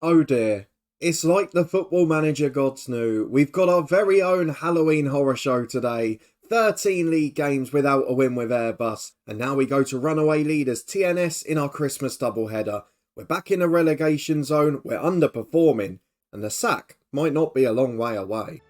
Oh dear. It's like the football manager gods knew. We've got our very own Halloween horror show today. 13 league games without a win with Airbus. And now we go to runaway leaders TNS in our Christmas doubleheader. We're back in a relegation zone, we're underperforming. And the sack might not be a long way away.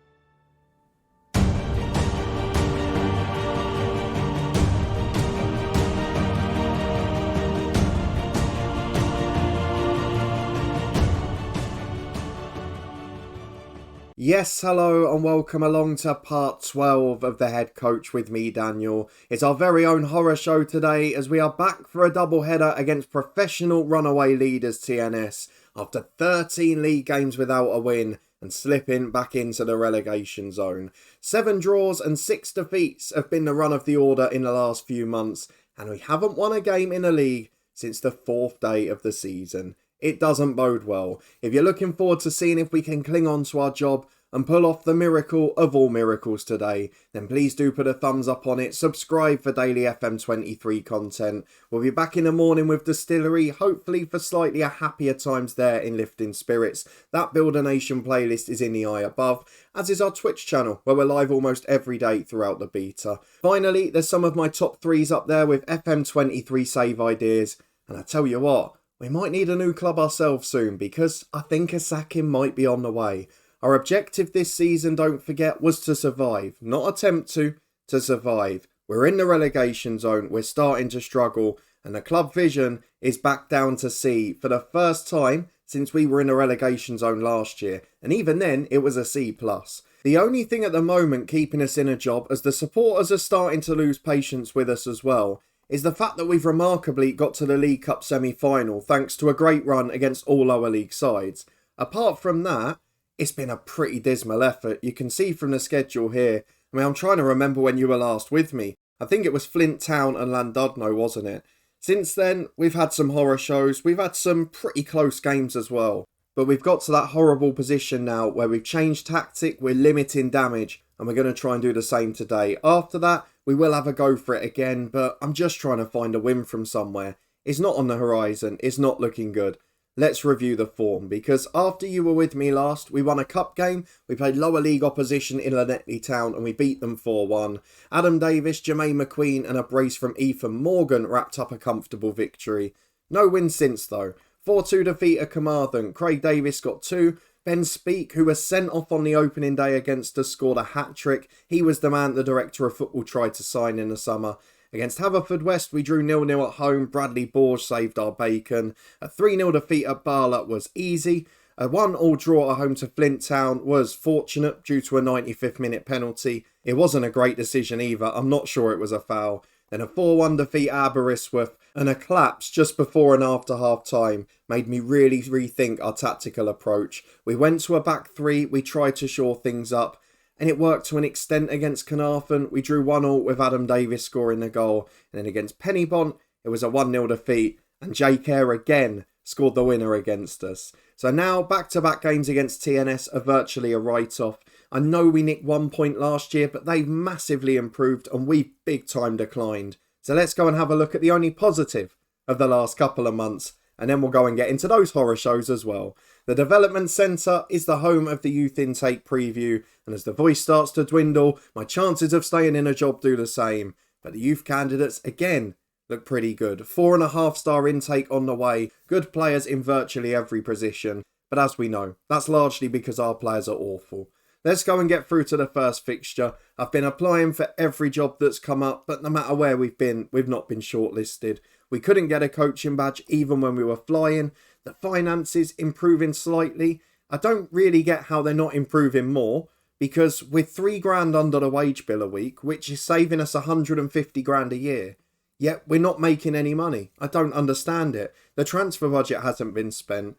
Yes, hello and welcome along to part 12 of the Head Coach with me, Daniel. It's our very own horror show today as we are back for a doubleheader against professional runaway leaders TNS after 13 league games without a win and slipping back into the relegation zone. 7 draws and 6 defeats have been the run of the order in the last few months, and we haven't won a game in the league since the 4th day of the season. It doesn't bode well. If you're looking forward to seeing if we can cling on to our job and pull off the miracle of all miracles today, then please do put a thumbs up on it, subscribe for daily FM23 content. We'll be back in the morning with Distillery, hopefully for slightly happier times there in lifting spirits. That Build a Nation playlist is in the eye above, as is our Twitch channel, where we're live almost every day throughout the beta. Finally, there's some of my top 3s up there with FM23 save ideas, and I tell you what, we might need a new club ourselves soon because I think a sacking might be on the way. Our objective this season, don't forget, was to survive. Not attempt to survive. We're in the relegation zone, we're starting to struggle, and the club vision is back down to C for the first time since we were in the relegation zone last year. And even then, it was a C+. The only thing at the moment keeping us in a job, as the supporters are starting to lose patience with us as well, is the fact that we've remarkably got to the League Cup semi-final thanks to a great run against all lower league sides. Apart from that, it's been a pretty dismal effort. You can see from the schedule here. I mean, I'm trying to remember when you were last with me. I think it was Flint Town and Llandudno, wasn't it? Since then, we've had some horror shows. We've had some pretty close games as well. But we've got to that horrible position now where we've changed tactic, we're limiting damage, and we're going to try and do the same today. After that, we will have a go for it again, but I'm just trying to find a win from somewhere. It's not on the horizon, it's not looking good. Let's review the form, because after you were with me last, we won a cup game, we played lower league opposition in Llanelli Town and we beat them 4-1. Adam Davis, Jermaine McQueen and a brace from Ethan Morgan wrapped up a comfortable victory. No wins since though. 4-2 defeat at Carmarthen, Craig Davis got 2, Ben Speak, who was sent off on the opening day against us, scored a hat-trick. He was the man the director of football tried to sign in the summer. Against Haverfordwest, we drew 0-0 at home. Bradley Borge saved our bacon. A 3-0 defeat at Barlett was easy. A 1-1 draw at home to Flint Town was fortunate due to a 95th minute penalty. It wasn't a great decision either. I'm not sure it was a foul. Then a 4-1 defeat at Aberystwyth and a collapse just before and after half time made me really rethink our tactical approach. We went to a back 3, we tried to shore things up, and it worked to an extent against Carnarvon. We drew 1-1 with Adam Davis scoring the goal, and then against Pennybont it was a 1-0 defeat, and Jake Eyre again scored the winner against us. So now back-to-back games against TNS are virtually a write-off. I know we nicked 1 point last year, but they've massively improved and we've big time declined. So let's go and have a look at the only positive of the last couple of months, and then we'll go and get into those horror shows as well. The Development Centre is the home of the youth intake preview, and as the voice starts to dwindle, my chances of staying in a job do the same. But the youth candidates, again, look pretty good. 4.5-star intake on the way, good players in virtually every position. But as we know, that's largely because our players are awful. Let's go and get through to the first fixture. I've been applying for every job that's come up, but no matter where we've been, we've not been shortlisted. We couldn't get a coaching badge even when we were flying. The finances improving slightly. I don't really get how they're not improving more, because with £3,000 under the wage bill a week, which is saving us 150 grand a year, yet we're not making any money. I don't understand it. The transfer budget hasn't been spent,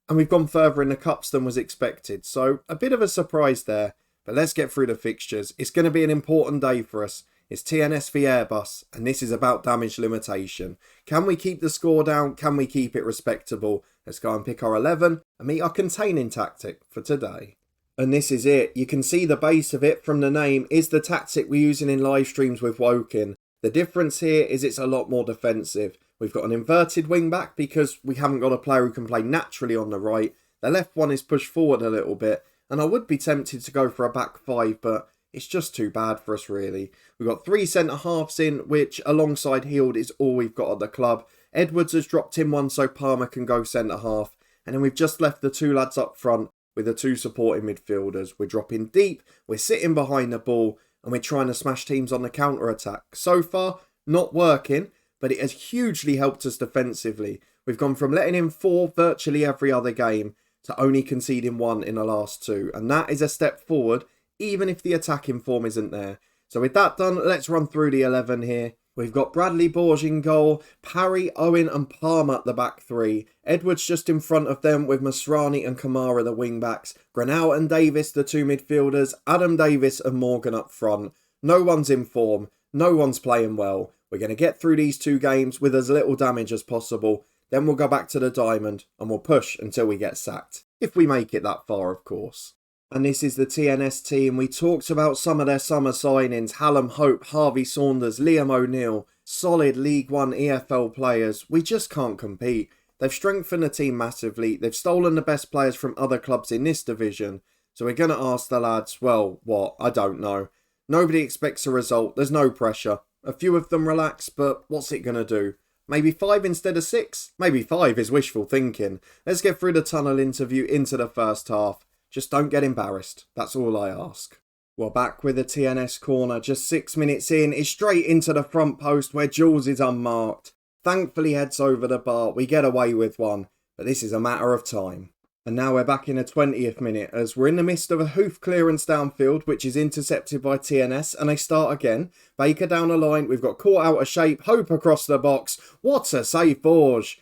and we've gone further in the cups than was expected. So a bit of a surprise there, but let's get through the fixtures. It's going to be an important day for us. It's TNS v Airbus, and this is about damage limitation. Can we keep the score down? Can we keep it respectable? Let's go and pick our 11 and meet our containing tactic for today. And this is it. You can see the base of it from the name is the tactic we're using in live streams with Woking. The difference here is it's a lot more defensive. We've got an inverted wing back because we haven't got a player who can play naturally on the right. The left one is pushed forward a little bit, and I would be tempted to go for a back five, but it's just too bad for us, really. We've got 3 centre-halves in, which, alongside Heald, is all we've got at the club. Edwards has dropped in one so Palmer can go centre-half, and then we've just left the 2 lads up front with the 2 supporting midfielders. We're dropping deep, we're sitting behind the ball, and we're trying to smash teams on the counter-attack. So far, not working, but it has hugely helped us defensively. We've gone from letting in 4 virtually every other game to only conceding 1 in the last 2. And that is a step forward, even if the attacking form isn't there. So with that done, let's run through the 11 here. We've got Bradley Borge in goal, Parry, Owen and Palmer at the back 3. Edwards just in front of them with Masrani and Kamara the wing-backs. Granell and Davis the 2 midfielders. Adam Davis and Morgan up front. No one's in form. No one's playing well. We're going to get through these 2 games with as little damage as possible. Then we'll go back to the diamond and we'll push until we get sacked. If we make it that far, of course. And this is the TNS team. We talked about some of their summer signings. Hallam Hope, Harvey Saunders, Liam O'Neill. Solid League One EFL players. We just can't compete. They've strengthened the team massively. They've stolen the best players from other clubs in this division. So we're going to ask the lads, well, what? I don't know. Nobody expects a result. There's no pressure. A few of them relax, but what's it going to do? Maybe 5 instead of 6? Maybe 5 is wishful thinking. Let's get through the tunnel interview into the first half. Just don't get embarrassed. That's all I ask. We're back with the TNS corner. Just 6 minutes in. It's straight into the front post where Jules is unmarked. Thankfully heads over the bar. We get away with one. But this is a matter of time. And now we're back in the 20th minute as we're in the midst of a hoof clearance downfield which is intercepted by TNS and they start again. Baker down the line. We've got caught out of shape. Hope across the box. What a save, Borge.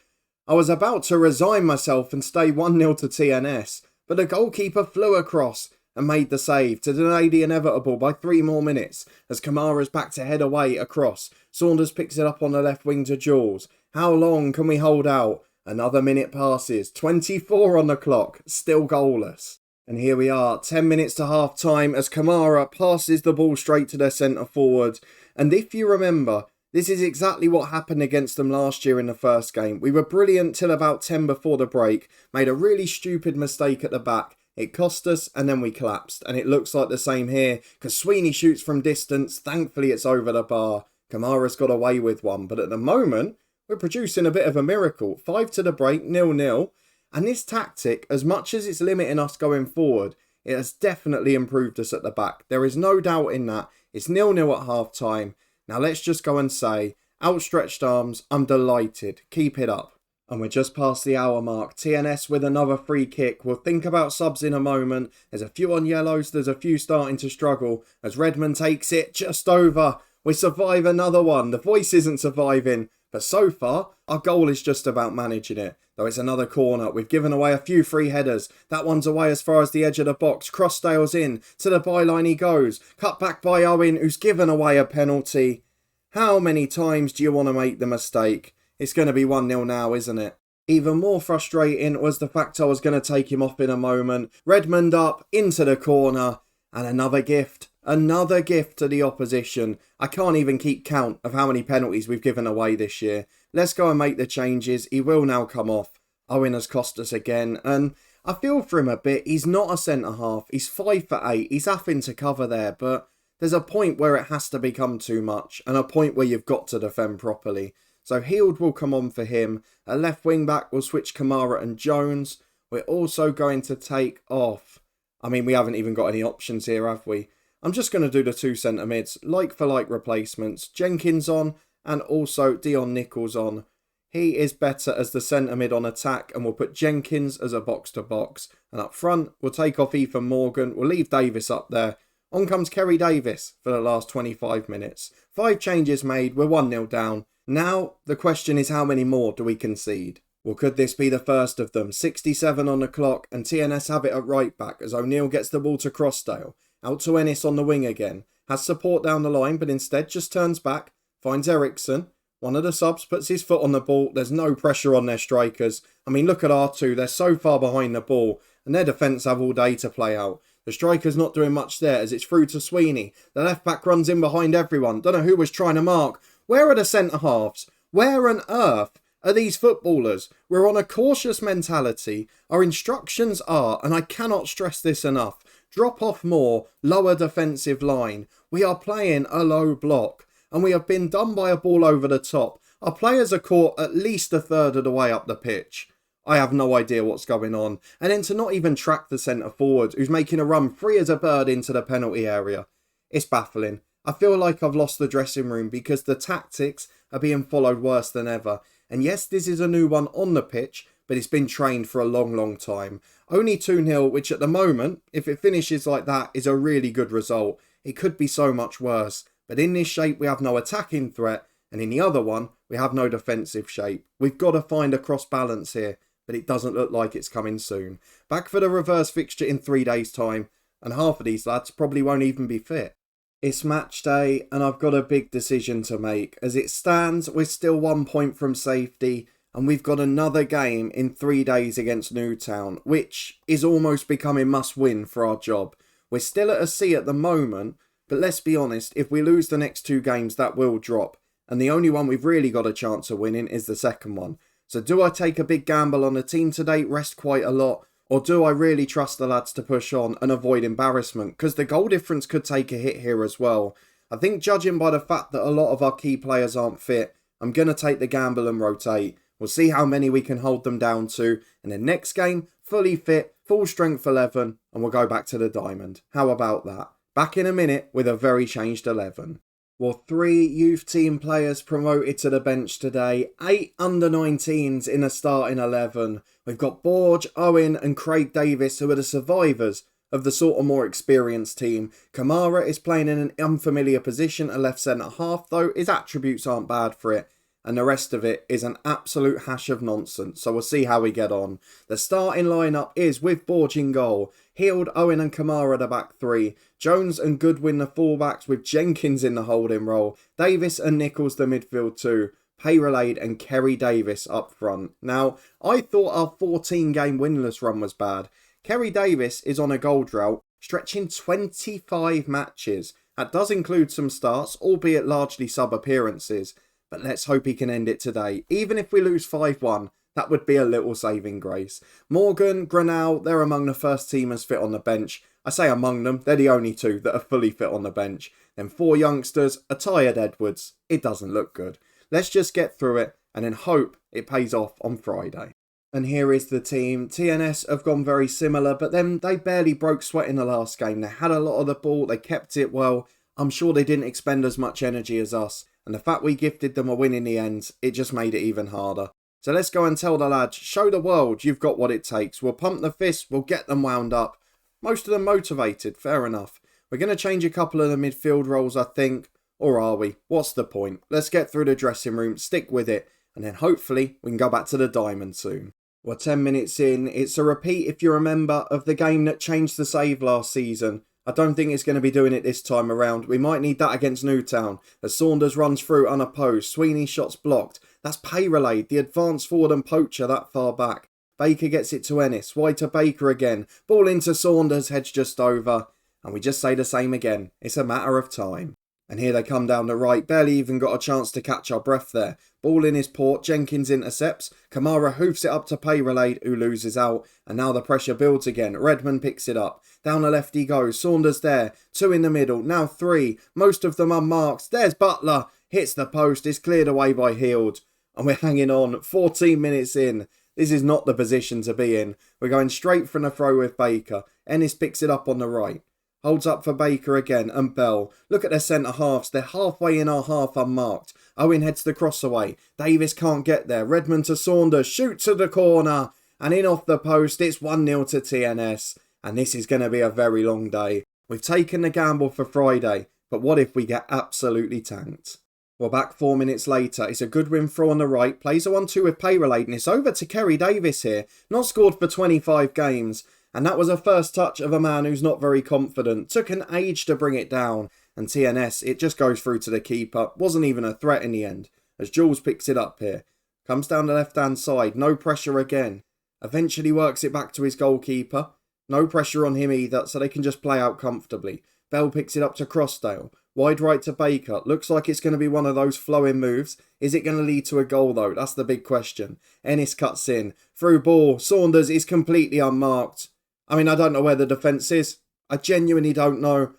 I was about to resign myself and stay 1-0 to TNS. But the goalkeeper flew across and made the save to delay the inevitable by 3 more minutes as Kamara's back to head away across. Saunders picks it up on the left wing to Jules. How long can we hold out? Another minute passes. 24 on the clock. Still goalless. And here we are, 10 minutes to half time as Kamara passes the ball straight to their centre forward. And if you remember, this is exactly what happened against them last year in the first game. We were brilliant till about 10 before the break. Made a really stupid mistake at the back. It cost us and then we collapsed. And it looks like the same here because Sweeney shoots from distance. Thankfully it's over the bar. Kamara's got away with one. But at the moment, we're producing a bit of a miracle. 5 to the break, 0-0. And this tactic, as much as it's limiting us going forward, it has definitely improved us at the back. There is no doubt in that. It's 0-0 at half time. Now let's just go and say, outstretched arms, I'm delighted. Keep it up. And we're just past the hour mark. TNS with another free kick. We'll think about subs in a moment. There's a few on yellows. There's a few starting to struggle. As Redmond takes it just over. We survive another one. The voice isn't surviving. But so far, our goal is just about managing it. Though it's another corner. We've given away a few free headers. That one's away as far as the edge of the box. Crossdale's in. To the byline he goes. Cut back by Owen, who's given away a penalty. How many times do you want to make the mistake? It's going to be 1-0 now, isn't it? Even more frustrating was the fact I was going to take him off in a moment. Redmond up, into the corner. And another gift. Another gift to the opposition. I can't even keep count of how many penalties we've given away this year. Let's go and make the changes. He will now come off. Owen has cost us again. And I feel for him a bit. He's not a centre-half. He's 5 for 8. He's having to cover there. But there's a point where it has to become too much. And a point where you've got to defend properly. So Heald will come on for him. A left wing back will switch Kamara and Jones. We're also going to take off. I mean, we haven't even got any options here, have we? I'm just going to do the 2 centre mids, like for like replacements. Jenkins on and also Dion Nichols on. He is better as the centre mid on attack and we'll put Jenkins as a box to box. And up front, we'll take off Ethan Morgan. We'll leave Davis up there. On comes Kerry Davis for the last 25 minutes. 5 changes made. We're 1-0 down. Now, the question is how many more do we concede? Well, could this be the first of them? 67 on the clock and TNS have it at right back as O'Neill gets the ball to Crossdale. Out to Ennis on the wing again. Has support down the line, but instead just turns back. Finds Ericsson. One of the subs puts his foot on the ball. There's no pressure on their strikers. I mean, look at R2. They're so far behind the ball. And their defence have all day to play out. The striker's not doing much there as it's through to Sweeney. The left back runs in behind everyone. Don't know who was trying to mark. Where are the centre halves? Where on earth are these footballers. We're on a cautious mentality. Our instructions are, and I cannot stress this enough, drop off more, lower defensive line. We are playing a low block, and we have been done by a ball over the top. Our players are caught at least a third of the way up the pitch. I have no idea what's going on. And then to not even track the centre forward, who's making a run free as a bird into the penalty area. It's baffling. I feel like I've lost the dressing room because the tactics are being followed worse than ever. And yes, this is a new one on the pitch, but it's been trained for a long, long time. Only 2-0, which at the moment, if it finishes like that, is a really good result. It could be so much worse. But in this shape, we have no attacking threat. And in the other one, we have no defensive shape. We've got to find a cross balance here, but it doesn't look like it's coming soon. Back for the reverse fixture in 3 days' time, and half of these lads probably won't even be fit. It's match day, and I've got a big decision to make. As it stands, we're still 1 point from safety, and we've got another game in 3 days against Newtown, which is almost becoming must-win for our job. We're still at a C at the moment, but let's be honest, if we lose the next 2 games, that will drop. And the only one we've really got a chance of winning is the second one. So do I take a big gamble on the team today, rest quite a lot? Or do I really trust the lads to push on and avoid embarrassment? Because the goal difference could take a hit here as well. I think judging by the fact that a lot of our key players aren't fit, I'm going to take the gamble and rotate. We'll see how many we can hold them down to. And then next game, fully fit, full strength 11, and we'll go back to the diamond. How about that? Back in a minute with a very changed 11. Well, 3 youth team players promoted to the bench today, 8 under-19s in a starting 11. We've got Borge, Owen and Craig Davis, who are the survivors of the sort of more experienced team. Kamara is playing in an unfamiliar position at left centre half, though his attributes aren't bad for it. And the rest of it is an absolute hash of nonsense, so we'll see how we get on. The starting lineup is with Borge in goal, Heald, Owen and Kamara the back 3, Jones and Goodwin the fullbacks with Jenkins in the holding role, Davis and Nichols the midfield 2, Payrelade and Kerry Davis up front. Now, I thought our 14-game winless run was bad. Kerry Davis is on a goal drought, stretching 25 matches. That does include some starts, albeit largely sub-appearances. But let's hope he can end it today. Even if we lose 5-1, that would be a little saving grace. Morgan, Granell, they're among the first teamers fit on the bench. I say among them, they're the only 2 that are fully fit on the bench. Then 4 youngsters, a tired Edwards. It doesn't look good. Let's just get through it and then hope it pays off on Friday. And here is the team. TNS have gone very similar, but then they barely broke sweat in the last game. They had a lot of the ball, they kept it well. I'm sure they didn't expend as much energy as us. And the fact we gifted them a win in the end, it just made it even harder. So let's go and tell the lads, show the world you've got what it takes. We'll pump the fist, we'll get them wound up. Most of them motivated, fair enough. We're going to change a couple of the midfield roles, I think. Or are we? What's the point? Let's get through the dressing room, stick with it, and then hopefully we can go back to the diamond soon. Well, 10 minutes in, it's a repeat, if you remember, of the game that changed the save last season. I don't think it's going to be doing it this time around. We might need that against Newtown. As Saunders runs through unopposed, Sweeney's shot's blocked. That's Payrelade, the advanced forward and poacher that far back. Baker gets it to Ennis, wide to Baker again. Ball into Saunders, heads just over. And we just say the same again. It's a matter of time. And here they come down the right. Barely even got a chance to catch our breath there. Ball in his port. Jenkins intercepts. Kamara hoofs it up to Payrelade, who loses out. And now the pressure builds again. Redmond picks it up. Down the left he goes. Saunders there. 2 in the middle. Now 3. Most of them unmarked. There's Butler. Hits the post. Is cleared away by Heald. And we're hanging on. 14 minutes in. This is not the position to be in. We're going straight from the throw with Baker. Ennis picks it up on the right. Holds up for Baker again and Bell. Look at their centre halves. They're halfway in our half unmarked. Owen heads the cross away. Davis can't get there. Redmond to Saunders. Shoot to the corner. And in off the post. It's 1-0 to TNS. And this is going to be a very long day. We've taken the gamble for Friday. But what if we get absolutely tanked? Well, back 4 minutes later. It's a Goodwin throw on the right. Plays a 1-2 with Payrelade. And it's over to Kerry Davis here. Not scored for 25 games. And that was a first touch of a man who's not very confident. Took an age to bring it down. And TNS, it just goes through to the keeper. Wasn't even a threat in the end. As Jules picks it up here. Comes down the left-hand side. No pressure again. Eventually works it back to his goalkeeper. No pressure on him either, so they can just play out comfortably. Bell picks it up to Crossdale. Wide right to Baker. Looks like it's going to be one of those flowing moves. Is it going to lead to a goal though? That's the big question. Ennis cuts in. Through ball. Saunders is completely unmarked. I mean, I don't know where the defence is. I genuinely don't know.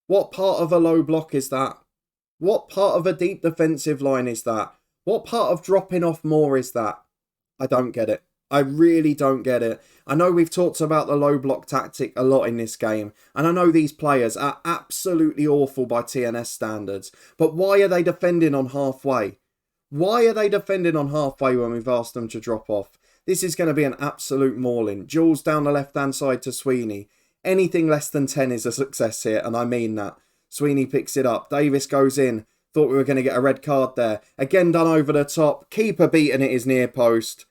What part of a low block is that? What part of a deep defensive line is that? What part of dropping off more is that? I don't get it. I really don't get it. I know we've talked about the low block tactic a lot in this game, and I know these players are absolutely awful by TNS standards, but why are they defending on halfway? Why are they defending on halfway when we've asked them to drop off? This is going to be an absolute mauling. Jules down the left-hand side to Sweeney. Anything less than 10 is a success here, and I mean that. Sweeney picks it up. Davis goes in. Thought we were going to get a red card there. Again done over the top. Keeper beating it his near post.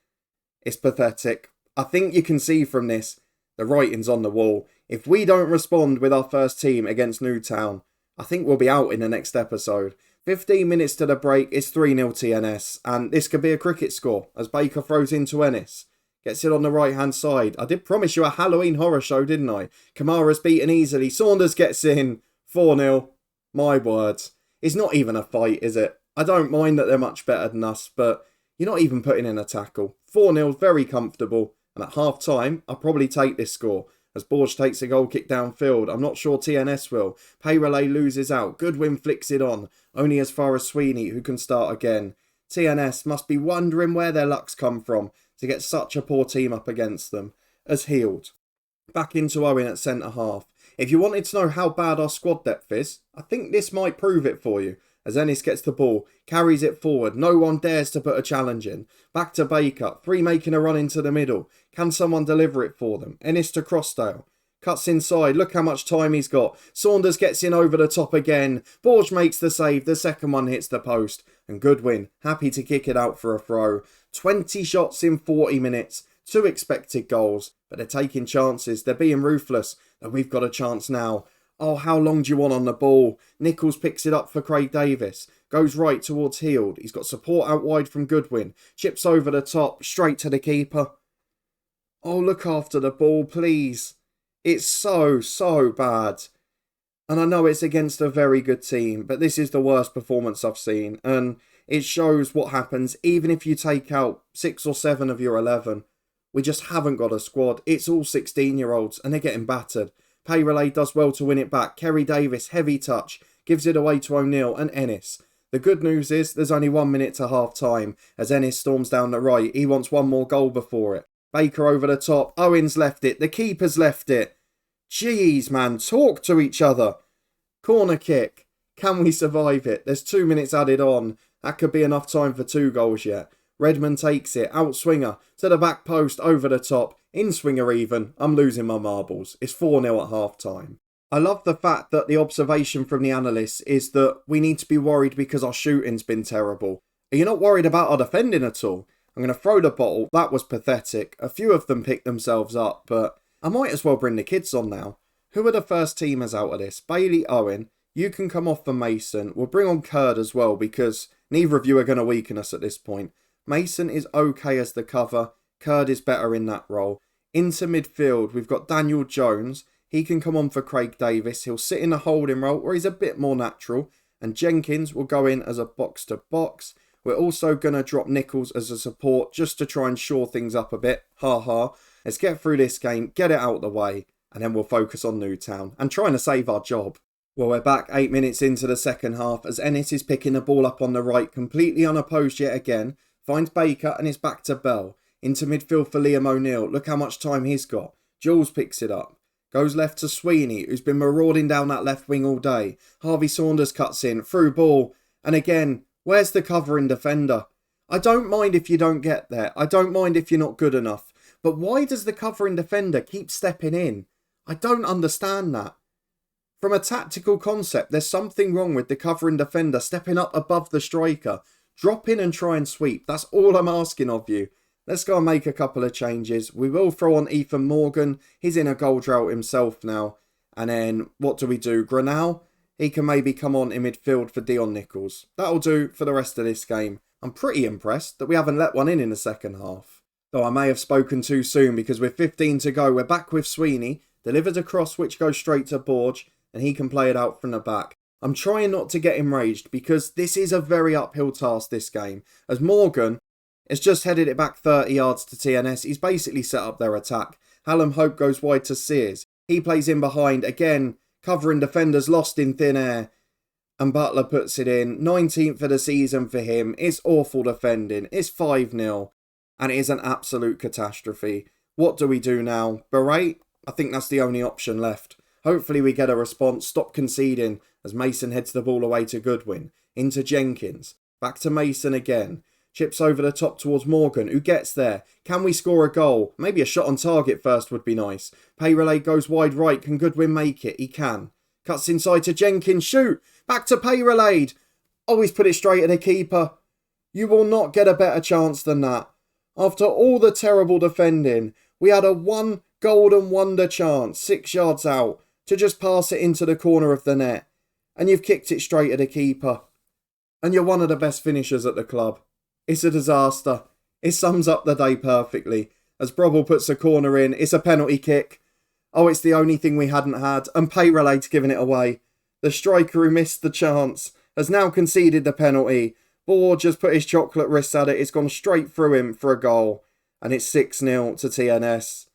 It's pathetic. I think you can see from this, the writing's on the wall. If we don't respond with our first team against Newtown, I think we'll be out in the next episode. 15 minutes to the break, it's 3-0 TNS, and this could be a cricket score as Baker throws into Ennis. Gets it on the right-hand side. I did promise you a Halloween horror show, didn't I? Kamara's beaten easily. Saunders gets in. 4-0. My words. It's not even a fight, is it? I don't mind that they're much better than us, but you're not even putting in a tackle. 4-0, very comfortable. And at half-time, I'll probably take this score. As Borge takes a goal kick downfield. I'm not sure TNS will. Pay Relay loses out. Goodwin flicks it on. Only as far as Sweeney, who can start again. TNS must be wondering where their luck's come from to get such a poor team up against them. As Healed. Back into Owen at centre-half. If you wanted to know how bad our squad depth is, I think this might prove it for you. As Ennis gets the ball, carries it forward, no one dares to put a challenge in. Back to Baker, 3 making a run into the middle. Can someone deliver it for them? Ennis to Crossdale. Cuts inside, look how much time he's got. Saunders gets in over the top again. Borge makes the save, the second one hits the post. And Goodwin, happy to kick it out for a throw. 20 shots in 40 minutes, 2 expected goals. But they're taking chances, they're being ruthless. And we've got a chance now. Oh, how long do you want on the ball? Nichols picks it up for Craig Davis. Goes right towards Heald. He's got support out wide from Goodwin. Chips over the top, straight to the keeper. Oh, look after the ball, please. It's so bad. And I know it's against a very good team, but this is the worst performance I've seen. And it shows what happens even if you take out 6 or 7 of your 11. We just haven't got a squad. It's all 16-year-olds and they're getting battered. Pay Relay does well to win it back. Kerry Davis, heavy touch, gives it away to O'Neill and Ennis. The good news is there's only 1 minute to half time as Ennis storms down the right. He wants one more goal before it. Baker over the top. Owens left it. The keeper's left it. Jeez, man, talk to each other. Corner kick. Can we survive it? There's 2 minutes added on. That could be enough time for 2 goals yet. Redmond takes it. Outswinger to the back post over the top. In-swinger even. I'm losing my marbles. It's 4-0 at half-time. I love the fact that the observation from the analysts is that we need to be worried because our shooting's been terrible. Are you not worried about our defending at all? I'm going to throw the bottle. That was pathetic. A few of them picked themselves up, but I might as well bring the kids on now. Who are the first teamers out of this? Bailey, Owen. You can come off for Mason. We'll bring on Kurd as well because neither of you are going to weaken us at this point. Mason is okay as the cover. Kurd is better in that role. Into midfield, we've got Daniel Jones. He can come on for Craig Davis. He'll sit in a holding role where he's a bit more natural. And Jenkins will go in as a box-to-box. We're also going to drop Nichols as a support just to try and shore things up a bit. Ha ha. Let's get through this game, get it out of the way, and then we'll focus on Newtown and trying to save our job. Well, we're back 8 minutes into the second half as Ennis is picking the ball up on the right, completely unopposed yet again. Finds Baker and it's back to Bell. Into midfield for Liam O'Neill. Look how much time he's got. Jules picks it up. Goes left to Sweeney, who's been marauding down that left wing all day. Harvey Saunders cuts in. Through ball. And again, where's the covering defender? I don't mind if you don't get there. I don't mind if you're not good enough. But why does the covering defender keep stepping in? I don't understand that. From a tactical concept, there's something wrong with the covering defender stepping up above the striker. Drop in and try and sweep. That's all I'm asking of you. Let's go and make a couple of changes. We will throw on Ethan Morgan. He's in a goal drought himself now. And then, what do we do? Granal? He can maybe come on in midfield for Dion Nichols. That'll do for the rest of this game. I'm pretty impressed that we haven't let one in the second half. Though I may have spoken too soon because with 15 to go, we're back with Sweeney. Delivers a cross which goes straight to Borge. And he can play it out from the back. I'm trying not to get enraged because this is a very uphill task, this game, as Morgan has just headed it back 30 yards to TNS. He's basically set up their attack. Hallam Hope goes wide to Sears. He plays in behind, again, covering defenders lost in thin air. And Butler puts it in. 19th of the season for him. It's awful defending. It's 5-0. And it is an absolute catastrophe. What do we do now? Berate? I think that's the only option left. Hopefully we get a response. Stop conceding as Mason heads the ball away to Goodwin. Into Jenkins. Back to Mason again. Chips over the top towards Morgan, who gets there. Can we score a goal? Maybe a shot on target first would be nice. Payrelade goes wide right. Can Goodwin make it? He can. Cuts inside to Jenkins. Shoot! Back to Payrelade. Oh, he's put it straight at the keeper. You will not get a better chance than that. After all the terrible defending, we had a one golden wonder chance, 6 yards out, to just pass it into the corner of the net. And you've kicked it straight at the keeper. And you're one of the best finishers at the club. It's a disaster. It sums up the day perfectly. As Brobble puts a corner in, it's a penalty kick. Oh, it's the only thing we hadn't had. And Payrelade's giving it away. The striker who missed the chance has now conceded the penalty. Borg just put his chocolate wrist at it. It's gone straight through him for a goal. And it's 6-0 to TNS.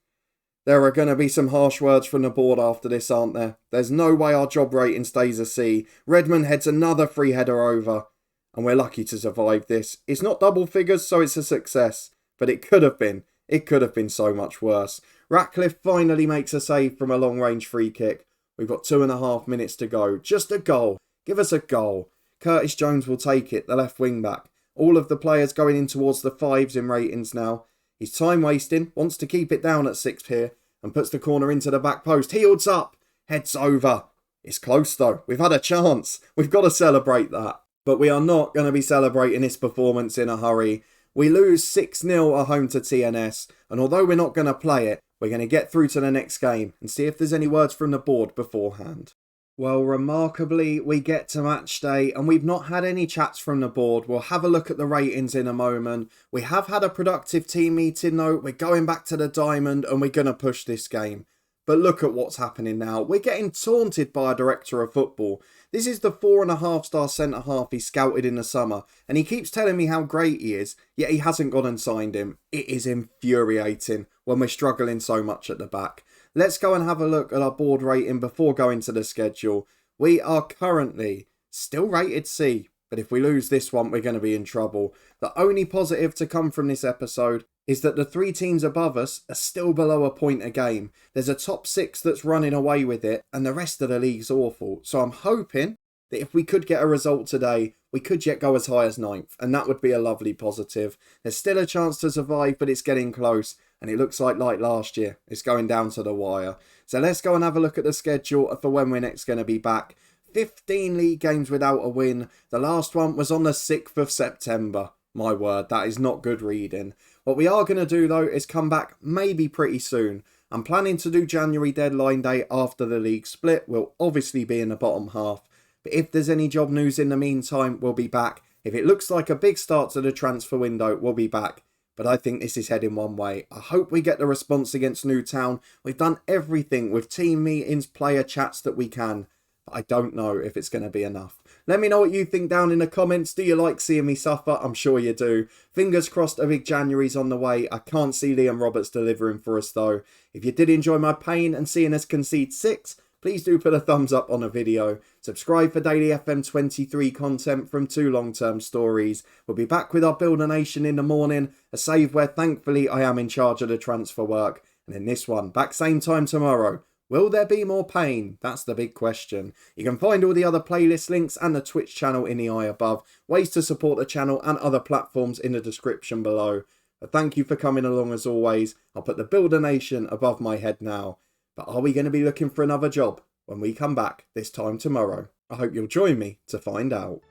There are going to be some harsh words from the board after this, aren't there? There's no way our job rating stays a C. Redmond heads another free header over. And we're lucky to survive this. It's not double figures, so it's a success. But it could have been. It could have been so much worse. Ratcliffe finally makes a save from a long-range free kick. We've got 2.5 minutes to go. Just a goal. Give us a goal. Curtis Jones will take it, the left wing back. All of the players going in towards the 5s in ratings now. He's time wasting, wants to keep it down at 6th here, and puts the corner into the back post. Heels up. Heads over. It's close though. We've had a chance. We've got to celebrate that. But we are not going to be celebrating this performance in a hurry. We lose 6-0 at home to TNS, and although we're not going to play it, we're going to get through to the next game and see if there's any words from the board beforehand. Well, remarkably, we get to match day and we've not had any chats from the board. We'll have a look at the ratings in a moment. We have had a productive team meeting though. We're going back to the diamond and we're going to push this game. But look at what's happening now. We're getting taunted by a director of football. This is the 4.5-star centre-half he scouted in the summer. And he keeps telling me how great he is, yet he hasn't gone and signed him. It is infuriating when we're struggling so much at the back. Let's go and have a look at our board rating before going to the schedule. We are currently still rated C. But if we lose this one, we're going to be in trouble. The only positive to come from this episode is that the 3 teams above us are still below a point a game. There's a top 6 that's running away with it, and the rest of the league's awful. So I'm hoping that if we could get a result today, we could yet go as high as 9th, and that would be a lovely positive. There's still a chance to survive, but it's getting close, and it looks like last year, it's going down to the wire. So let's go and have a look at the schedule for when we're next going to be back. 15 league games without a win. The last one was on the 6th of September. My word, that is not good reading. What we are going to do though is come back maybe pretty soon. I'm planning to do January deadline day after the league split. We'll obviously be in the bottom half. But if there's any job news in the meantime, we'll be back. If it looks like a big start to the transfer window, we'll be back. But I think this is heading one way. I hope we get the response against Newtown. We've done everything with team meetings, player chats that we can. I don't know if it's going to be enough. Let me know what you think down in the comments. Do you like seeing me suffer? I'm sure you do. Fingers crossed a big January's on the way. I can't see Liam Roberts delivering for us though. If you did enjoy my pain and seeing us concede 6, please do put a thumbs up on the video. Subscribe for daily FM23 content from 2 long-term stories. We'll be back with our Builder Nation in the morning. A save where thankfully I am in charge of the transfer work. And in this one, back same time tomorrow. Will there be more pain? That's the big question. You can find all the other playlist links and the Twitch channel in the eye above. Ways to support the channel and other platforms in the description below. But thank you for coming along as always. I'll put the Builder Nation above my head now. But are we going to be looking for another job when we come back this time tomorrow? I hope you'll join me to find out.